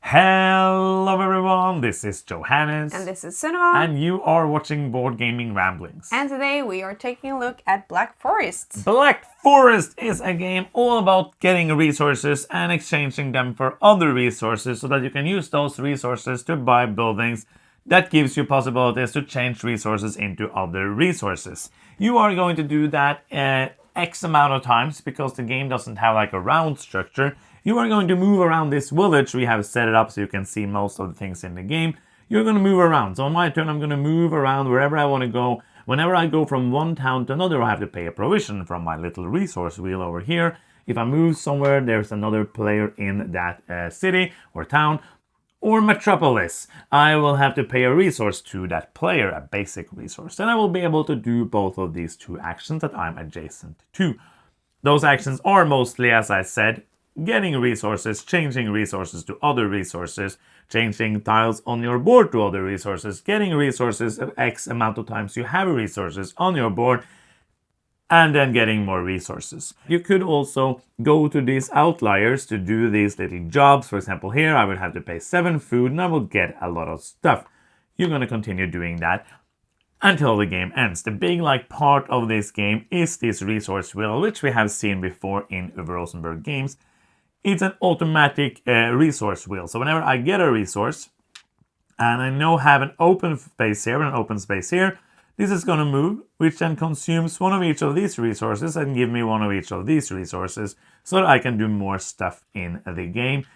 Hello everyone, this is Johannes. And this is Sunniva. And you are watching Board Gaming Ramblings. And today we are taking a look at Black Forest. Black Forest is a game all about getting resources and exchanging them for other resources so that you can use those resources to buy buildings. That gives you possibilities to change resources into other resources. You are going to do that X amount of times because the game doesn't have like a round structure. You are going to move around this village. We have set it up so you can see most of the things in the game. You're going to move around. So on my turn, I'm going to move around wherever I want to go. Whenever I go from one town to another, I have to pay a provision from my little resource wheel over here. If I move somewhere, there's another player in that city or town or metropolis. I will have to pay a resource to that player, a basic resource. Then I will be able to do both of these two actions that I'm adjacent to. Those actions are mostly, as I said, getting resources, changing resources to other resources, changing tiles on your board to other resources, getting resources X amount of times you have resources on your board, and then getting more resources. You could also go to these outliers to do these little jobs. For example, here I would have to pay 7 food and I will get a lot of stuff. You're going to continue doing that until the game ends. The big part of this game is this resource wheel, which we have seen before in Uwe Rosenberg games. It's an automatic resource wheel. So whenever I get a resource, and I now have an open space here and an open space here, this is going to move, which then consumes one of each of these resources and give me one of each of these resources so that I can do more stuff in the game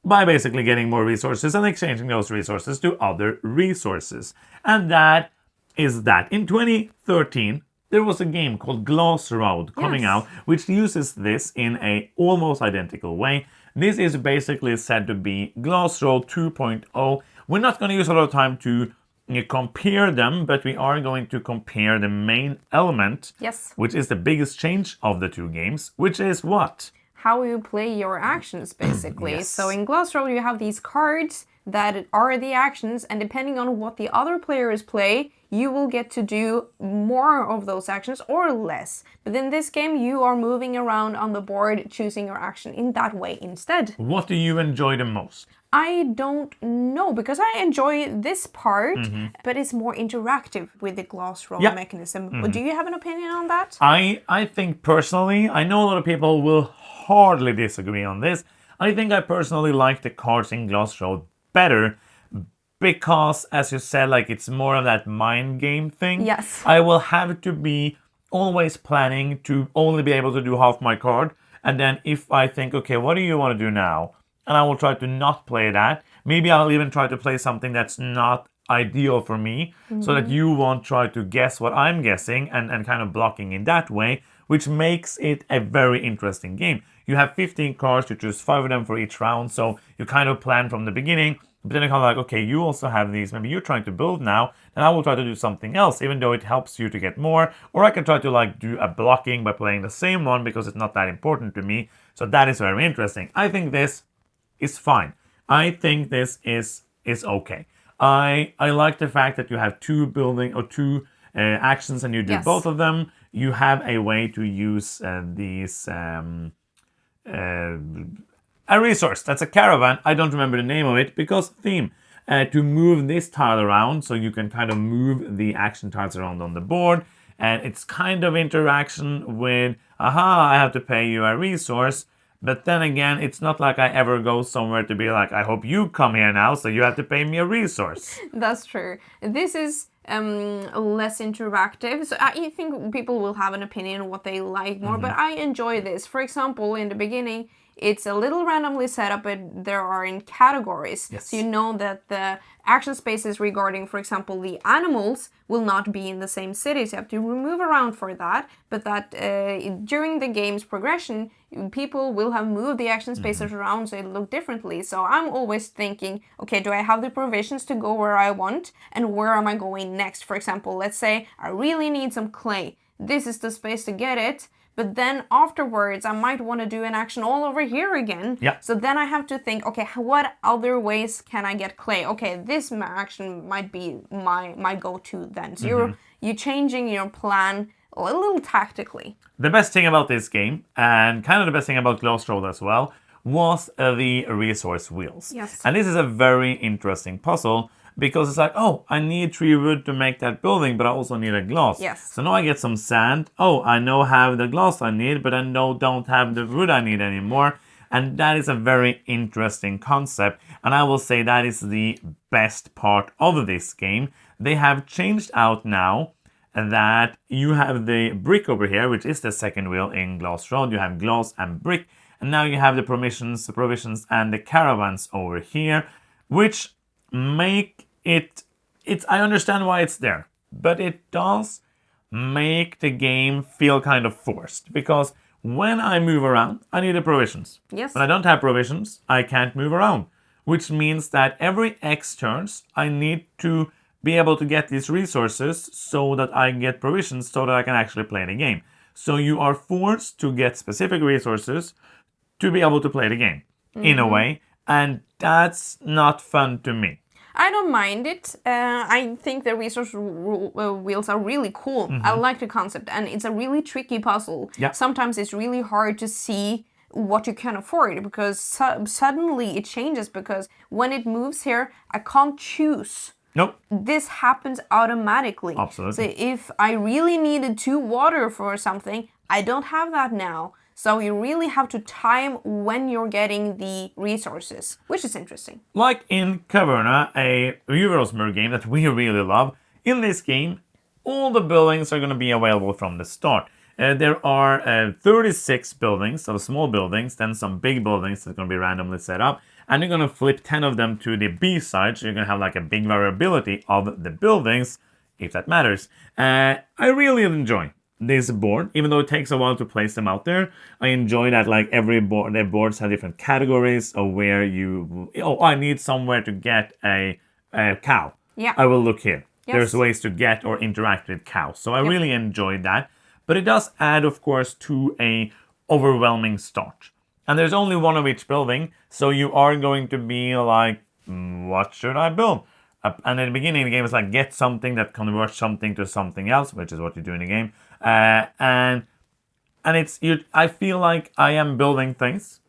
by basically getting more resources and exchanging those resources to other resources. And that is that. In 2013, there was a game called Glass Road coming out, which uses this in a almost identical way. This is basically said to be Glass Road 2.0. We're not going to use a lot of time to compare them, but we are going to compare the main element, which is the biggest change of the two games, which is what? How you play your actions, basically. So in Glass Road, you have these cards that are the actions, and depending on what the other players play, you will get to do more of those actions or less. But in this game, you are moving around on the board, choosing your action in that way instead. What do you enjoy the most? I don't know, because I enjoy this part, but it's more interactive with the glass roll mechanism. Do you have an opinion on that? I think personally, I know a lot of people will hardly disagree on this. I think I personally like the cards in Glass Road better because, as you said, it's more of that mind game thing. Yes. I will have to be always planning to only be able to do half my card. And then if I think, okay, what do you want to do now? And I will try to not play that. Maybe I'll even try to play something that's not ideal for me so that you won't try to guess what I'm guessing and kind of blocking in that way, which makes it a very interesting game. You have 15 cards, you choose 5 of them for each round, so you kind of plan from the beginning, but then you're kind of okay, you also have these, maybe you're trying to build now, and I will try to do something else, even though it helps you to get more, or I can try to do a blocking by playing the same one because it's not that important to me, so that is very interesting. I think this is fine. I think this is okay. I like the fact that you have two actions and you do both of them. You have a way to use these a resource. That's a caravan. I don't remember the name of it because theme. To move this tile around so you can kind of move the action tiles around on the board. And it's kind of interaction with, I have to pay you a resource. But then again, it's not like I ever go somewhere to be I hope you come here now, so you have to pay me a resource. That's true. This is less interactive, so I think people will have an opinion on what they like more, but I enjoy this. For example, in the beginning, it's a little randomly set up, but there are in categories. So you know that the action spaces regarding, for example, the animals will not be in the same cities. You have to move around for that, but that during the game's progression, people will have moved the action spaces around so it look differently. So I'm always thinking, okay, do I have the provisions to go where I want? And where am I going next? For example, let's say I really need some clay. This is the space to get it. But then afterwards, I might want to do an action all over here again. So then I have to think, okay, what other ways can I get clay? Okay, this action might be my go-to then. So you're changing your plan a little tactically. The best thing about this game, and kind of the best thing about Glass Road as well, was the resource wheels. Yes. And this is a very interesting puzzle because it's like, oh, I need 3 wood to make that building, but I also need a glass. Yes. So now I get some sand. Oh, I now have the glass I need, but I now don't have the wood I need anymore. And that is a very interesting concept. And I will say that is the best part of this game. They have changed out now that you have the brick over here, which is the second wheel in Glass Road. You have glass and brick. And now you have the provisions, and the caravans over here, which make it, I understand why it's there, but it does make the game feel kind of forced, because when I move around, I need the provisions. Yes. When I don't have provisions, I can't move around, which means that every X turns, I need to be able to get these resources so that I get provisions so that I can actually play the game. So you are forced to get specific resources to be able to play the game, in a way, and that's not fun to me. I don't mind it. I think the resource wheels are really cool. I like the concept, and it's a really tricky puzzle. Yeah. Sometimes it's really hard to see what you can afford, because suddenly it changes, because when it moves here, I can't choose. Nope. This happens automatically. Absolutely. So if I really needed 2 water for something, I don't have that now. So you really have to time when you're getting the resources, which is interesting. Like in Caverna, a Uwe Rosenberg game that we really love, in this game, all the buildings are going to be available from the start. There are 36 buildings, so small buildings, then some big buildings that are going to be randomly set up. And you're going to flip 10 of them to the B side, so you're going to have like a big variability of the buildings, if that matters. I really enjoy this board, even though it takes a while to place them out there. I enjoy that like every board, the boards have different categories of where you, I need somewhere to get a cow. Yeah. I will look here. Yes. There's ways to get or interact with cows. So I really enjoyed that. But it does add, of course, to a overwhelming start. And there's only one of each building, so you are going to be like, what should I build? And in the beginning of the game, it's like, get something that converts something to something else, which is what you do in the game. And it's, I feel like I am building things,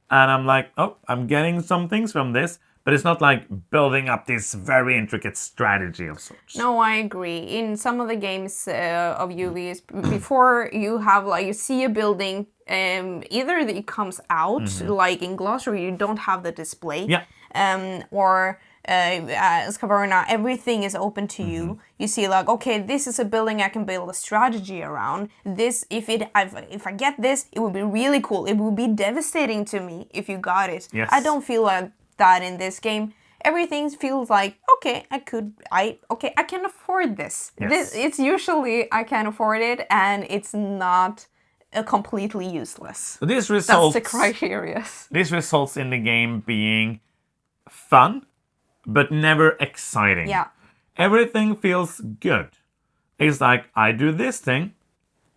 and I'm like, oh, I'm getting some things from this, but it's not like building up this very intricate strategy of sorts. No, I agree. In some of the games of UVs, before you have like, you see a building, either it comes out, like in Glossary, you don't have the display. Yeah. Or as Caverna, everything is open to you. You see like, okay, this is a building I can build a strategy around. This, if I get this, it would be really cool. It would be devastating to me if you got it. Yes. I don't feel like that in this game. Everything feels like, okay, I can afford this. Yes. It's usually I can afford it, and it's not completely useless. So this results, That's the criteria. This results in the game being fun, but never exciting. Yeah. Everything feels good. It's like, I do this thing,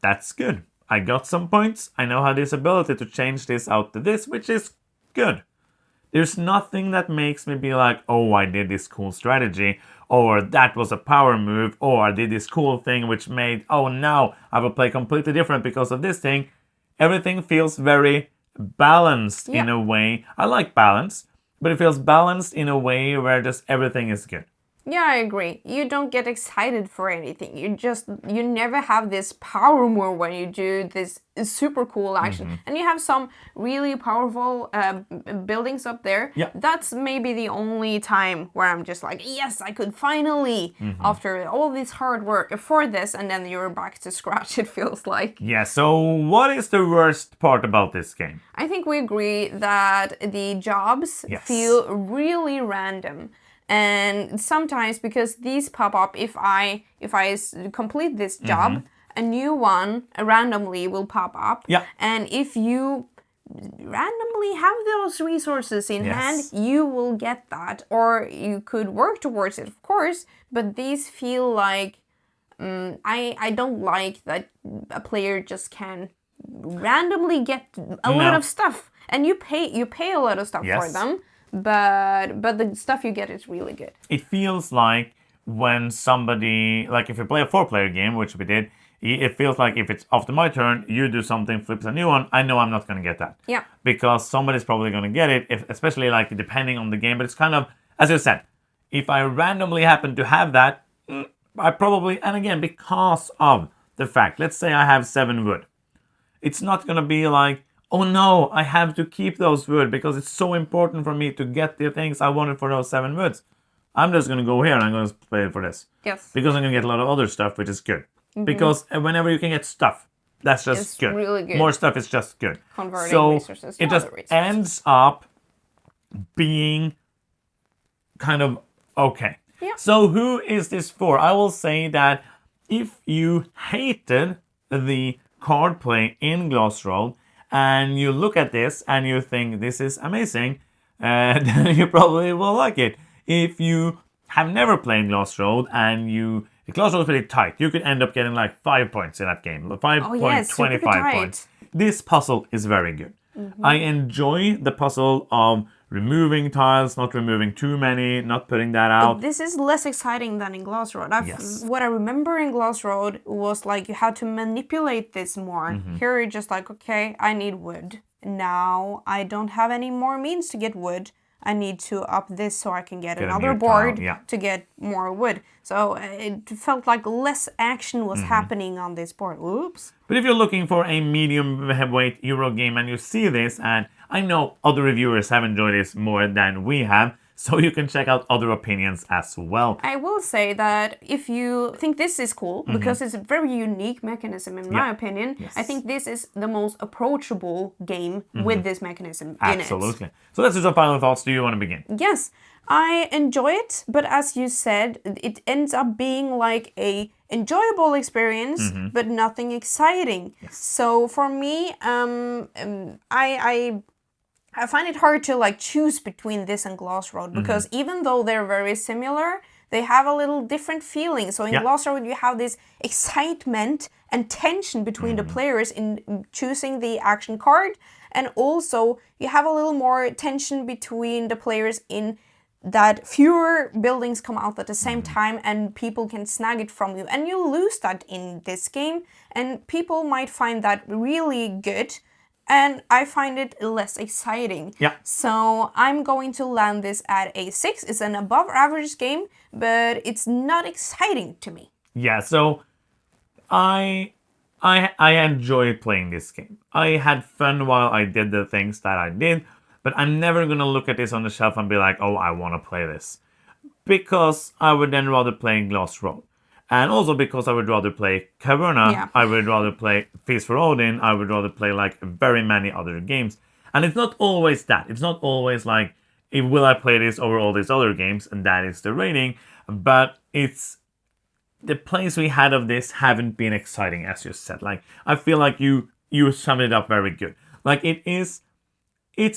that's good. I got some points, I now have this ability to change this out to this, which is good. There's nothing that makes me be like, oh, I did this cool strategy, or that was a power move, or I did this cool thing which made, oh, now I will play completely different because of this thing. Everything feels very balanced in a way. I like balance, but it feels balanced in a way where just everything is good. Yeah, I agree. You don't get excited for anything. You never have this power move when you do this super cool action. And you have some really powerful buildings up there. Yeah. That's maybe the only time where I'm just like, yes, I could finally, after all this hard work, afford this, and then you're back to scratch, it feels like. Yeah, so what is the worst part about this game? I think we agree that the jobs feel really random. And sometimes, because these pop up, if I complete this job, a new one randomly will pop up. Yeah. And if you randomly have those resources in hand, you will get that. Or you could work towards it, of course. But these feel like, I don't like that a player just can randomly get a lot of stuff. And you pay a lot of stuff for them. But the stuff you get is really good. It feels like when somebody, like if you play a 4-player game, which we did, It feels like if it's after my turn, you do something, flips a new one, I know I'm not going to get that. Yeah. Because somebody's probably going to get it, especially like depending on the game. But it's kind of, as you said, if I randomly happen to have that, I probably, and again, because of the fact, let's say I have 7 wood. It's not going to be like, oh no, I have to keep those wood because it's so important for me to get the things I wanted for those 7 woods. I'm just going to go here and I'm going to play for this. Yes. Because I'm going to get a lot of other stuff, which is good. Because whenever you can get stuff, that's just It's good. really good. More stuff is just good. Converting resources to it just other resources. ends up being kind of okay. Yeah. So who is this for? I will say that if you hated the card play in Glass Road and you look at this and you think this is amazing, then you probably will like it. If you have never played Glass Road and Glass Road is pretty tight, you could end up getting like 5 points in that game, 5.25 points. This puzzle is very good. I enjoy the puzzle of removing tiles, not removing too many, not putting that out. This is less exciting than in Glass Road. Yes. What I remember in Glass Road was like you had to manipulate this more. Here you're just like, okay, I need wood. Now I don't have any more means to get wood. I need to up this so I can get another board to get more wood. So it felt like less action was happening on this board. Oops. But if you're looking for a medium heavyweight Euro game and you see this, and I know other reviewers have enjoyed this more than we have, so you can check out other opinions as well. I will say that if you think this is cool, because it's a very unique mechanism in my opinion, I think this is the most approachable game with this mechanism in it. Absolutely. So let's do some final thoughts. Do you want to begin? Yes, I enjoy it, but as you said, it ends up being like a enjoyable experience, but nothing exciting. Yes. So for me, I find it hard to like choose between this and Glass Road because even though they're very similar, they have a little different feeling. So in Glass Road, you have this excitement and tension between the players in choosing the action card. And also you have a little more tension between the players in that fewer buildings come out at the same time and people can snag it from you. And you lose that in this game. And people might find that really good. And I find it less exciting. Yeah. So I'm going to land this at a 6. It's an above average game, but it's not exciting to me. Yeah, so I enjoy playing this game. I had fun while I did the things that I did, but I'm never gonna look at this on the shelf and be like, oh, I wanna play this. Because I would then rather play Glass Road. And also because I would rather play Caverna, I would rather play Feast for Odin, I would rather play like very many other games. And it's not always that. It's not always like, will I play this over all these other games? And that is the rating. But it's the plays we had of this haven't been exciting, as you said. Like, I feel like you summed it up very good. Like, it's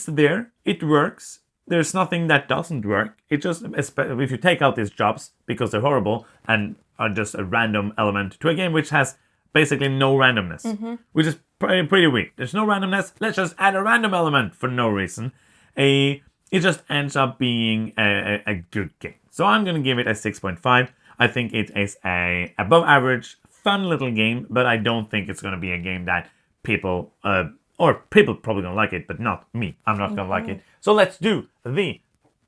there, it works. There's nothing that doesn't work. It just, if you take out these jobs because they're horrible and are just a random element to a game which has basically no randomness, which is pretty weak. There's no randomness. Let's just add a random element for no reason. It just ends up being a good game. So I'm going to give it a 6.5. I think it is a above average, fun little game, but I don't think it's going to be a game that people probably gonna like it, but not me. I'm not gonna like it. So let's do the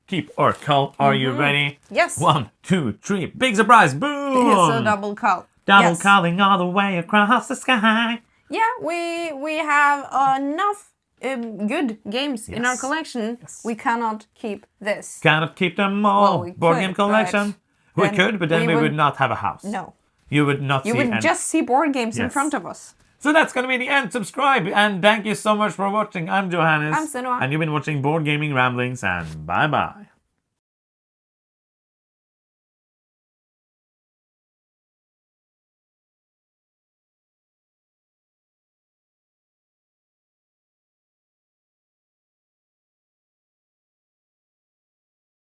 keep or cull. Are you ready? Yes. 1, 2, 3. Big surprise! Boom! It's a double cull. Double culling all the way across the sky. Yeah, we have enough good games in our collection. Yes. We cannot keep this. Cannot keep them all. Well, Board game collection. We could, but then we would not have a house. No. You would not see. You would just see board games in front of us. So that's going to be the end. Subscribe and thank you so much for watching. I'm Johannes. I'm Senua. And you've been watching Board Gaming Ramblings and bye-bye.